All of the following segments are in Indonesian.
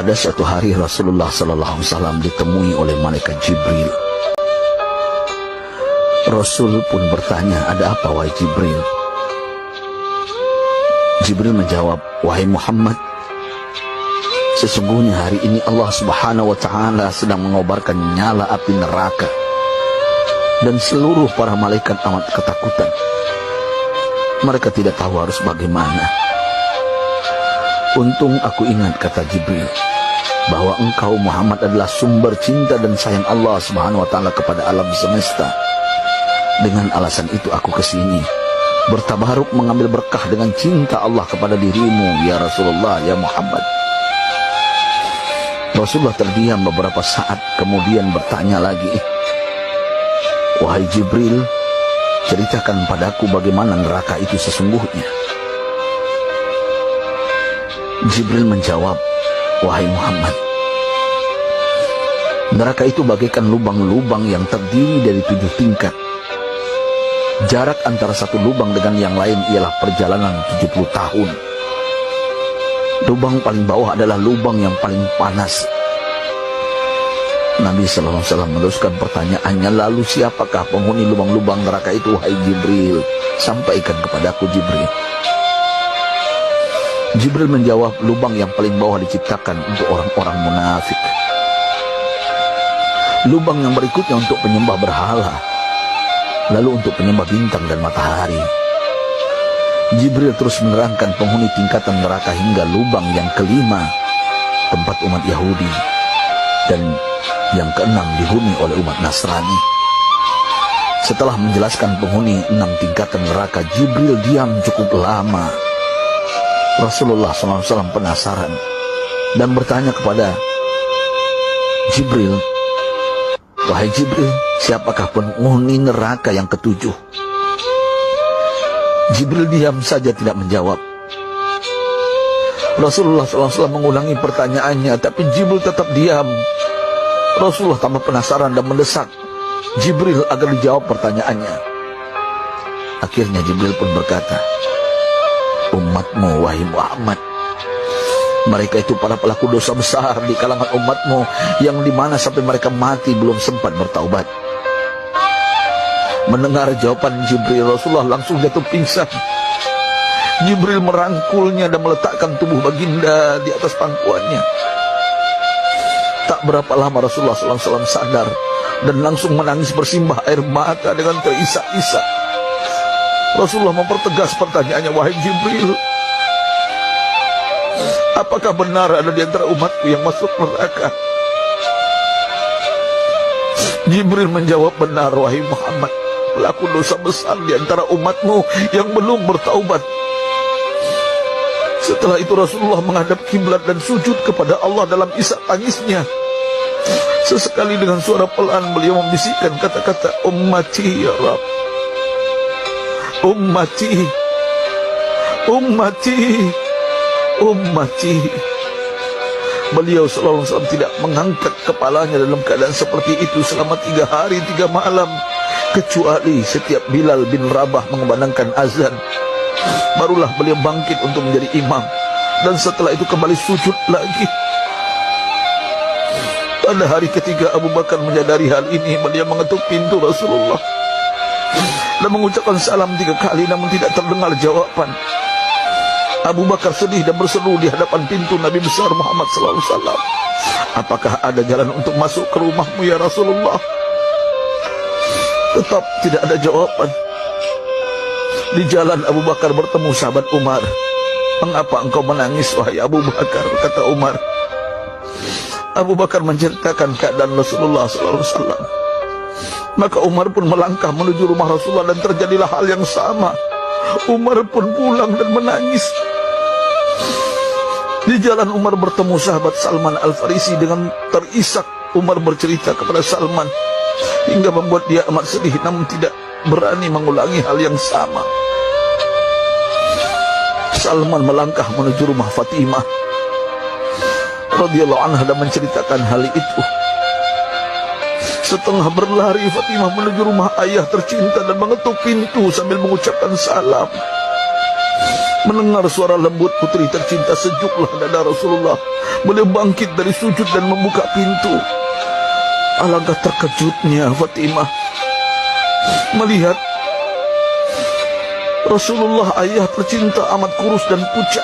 Pada suatu hari Rasulullah SAW ditemui oleh malaikat Jibril. Rasul pun bertanya, "Ada apa wahai Jibril?" Jibril menjawab, "Wahai Muhammad, sesungguhnya hari ini Allah Subhanahu wa Ta'ala sedang mengobarkan nyala api neraka, dan seluruh para malaikat amat ketakutan. Mereka tidak tahu harus bagaimana. Untung aku ingat," kata Jibril, "bahwa engkau Muhammad adalah sumber cinta dan sayang Allah Subhanahu wa Ta'ala kepada alam semesta. Dengan alasan itu aku kesini, bertabaruk mengambil berkah dengan cinta Allah kepada dirimu, ya Rasulullah, ya Muhammad." Rasulullah terdiam beberapa saat, kemudian bertanya lagi, "Wahai Jibril, ceritakan padaku bagaimana neraka itu sesungguhnya." Jibril menjawab, "Wahai Muhammad, neraka itu bagaikan lubang-lubang yang terdiri dari 7 tingkat. Jarak antara satu lubang dengan yang lain ialah perjalanan 70 tahun. Lubang paling bawah adalah lubang yang paling panas." Nabi SAW meneruskan pertanyaannya, "Lalu siapakah penghuni lubang-lubang neraka itu, wahai Jibril? Sampaikan kepadaku, Jibril." Jibril menjawab, "Lubang yang paling bawah diciptakan untuk orang-orang munafik. Lubang yang berikutnya untuk penyembah berhala, lalu untuk penyembah bintang dan matahari." Jibril terus menerangkan penghuni tingkatan neraka hingga lubang yang kelima, tempat umat Yahudi, dan yang keenam dihuni oleh umat Nasrani. Setelah menjelaskan penghuni 6 tingkatan neraka, Jibril diam cukup lama. Rasulullah SAW penasaran dan bertanya kepada Jibril, "Wahai Jibril, siapakah penghuni neraka yang ke-7?" Jibril diam saja tidak menjawab. Rasulullah SAW mengulangi pertanyaannya, tapi Jibril tetap diam. Rasulullah tambah penasaran dan mendesak Jibril agar dijawab pertanyaannya. Akhirnya Jibril pun berkata, "Umatmu, wahai Muhammad, mereka itu para pelaku dosa besar di kalangan umatmu, yang dimana sampai mereka mati belum sempat bertaubat." Mendengar jawaban Jibril, Rasulullah langsung jatuh pingsan. Jibril merangkulnya dan meletakkan tubuh baginda di atas pangkuannya. Tak berapa lama Rasulullah SAW sadar dan langsung menangis bersimbah air mata dengan terisak-isak. Rasulullah mempertegas pertanyaannya, "Wahai Jibril, apakah benar ada di antara umatku yang masuk neraka?" Jibril menjawab, "Benar, wahai Muhammad, pelaku dosa besar di antara umatmu yang belum bertaubat." Setelah itu Rasulullah menghadap kiblat dan sujud kepada Allah dalam isak tangisnya. Sesekali dengan suara pelan beliau membisikkan kata-kata, "Ummati ya Rabb, ummati, ummati, ummati." Beliau SAW tidak mengangkat kepalanya dalam keadaan seperti itu selama 3 hari 3 malam, kecuali setiap Bilal bin Rabah mengumandangkan azan, barulah beliau bangkit untuk menjadi imam, dan setelah itu kembali sujud lagi. Pada hari ketiga Abu Bakar menyadari hal ini, beliau mengetuk pintu Rasulullah dan mengucapkan salam 3 kali, namun tidak terdengar jawaban. Abu Bakar sedih dan berseru di hadapan pintu Nabi besar Muhammad SAW, "Apakah ada jalan untuk masuk ke rumahmu ya Rasulullah?" Tetap tidak ada jawaban. Di jalan Abu Bakar bertemu sahabat Umar. "Mengapa engkau menangis, wahai Abu Bakar?" kata Umar. Abu Bakar menceritakan keadaan Rasulullah SAW. Maka Umar pun melangkah menuju rumah Rasulullah dan terjadilah hal yang sama. Umar pun pulang dan menangis. Di jalan Umar bertemu sahabat Salman Al-Farisi. Dengan terisak Umar bercerita kepada Salman hingga membuat dia amat sedih, namun tidak berani mengulangi hal yang sama. Salman melangkah menuju rumah Fatimah radhiyallahu anha dan menceritakan hal itu. Setengah berlari Fatimah menuju rumah ayah tercinta dan mengetuk pintu sambil mengucapkan salam. Mendengar suara lembut putri tercinta, sejuklah dada Rasulullah. Beliau bangkit dari sujud dan membuka pintu. Alangkah terkejutnya Fatimah melihat Rasulullah, ayah tercinta, amat kurus dan pucat.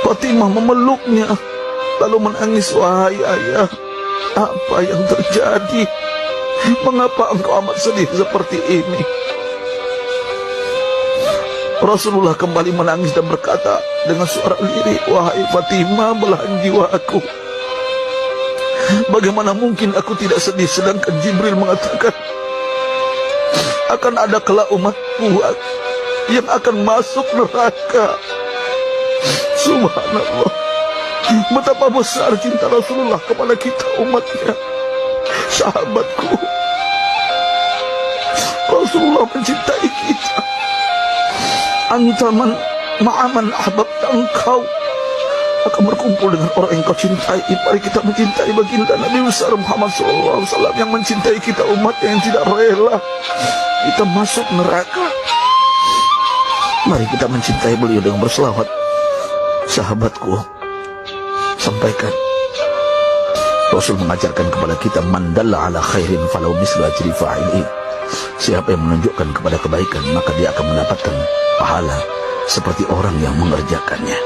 Fatimah memeluknya lalu menangis. Wahai ayah, apa yang terjadi? Mengapa engkau amat sedih seperti ini? Rasulullah kembali menangis dan berkata dengan suara lirih, wahai Fatimah, belahan jiwa aku. Bagaimana mungkin aku tidak sedih sedangkan Jibril mengatakan akan ada kelak umatku yang akan masuk neraka. Subhanallah, betapa besar cinta Rasulullah kepada kita umatnya. Sahabatku, Rasulullah mencintai kita. Antaman ma'aman ahbabta, engkau akan berkumpul dengan orang yang kau cintai. Mari kita mencintai baginda Nabi besar Muhammad SAW yang mencintai kita umat yang tidak rela kita masuk neraka. Mari kita mencintai beliau dengan berselawat. Sahabatku, sampaikan, Rasul mengajarkan kepada kita, man dalla ala khairin falau mislu ajri fa'ilih. Siapa yang menunjukkan kepada kebaikan, maka dia akan mendapatkan pahala seperti orang yang mengerjakannya.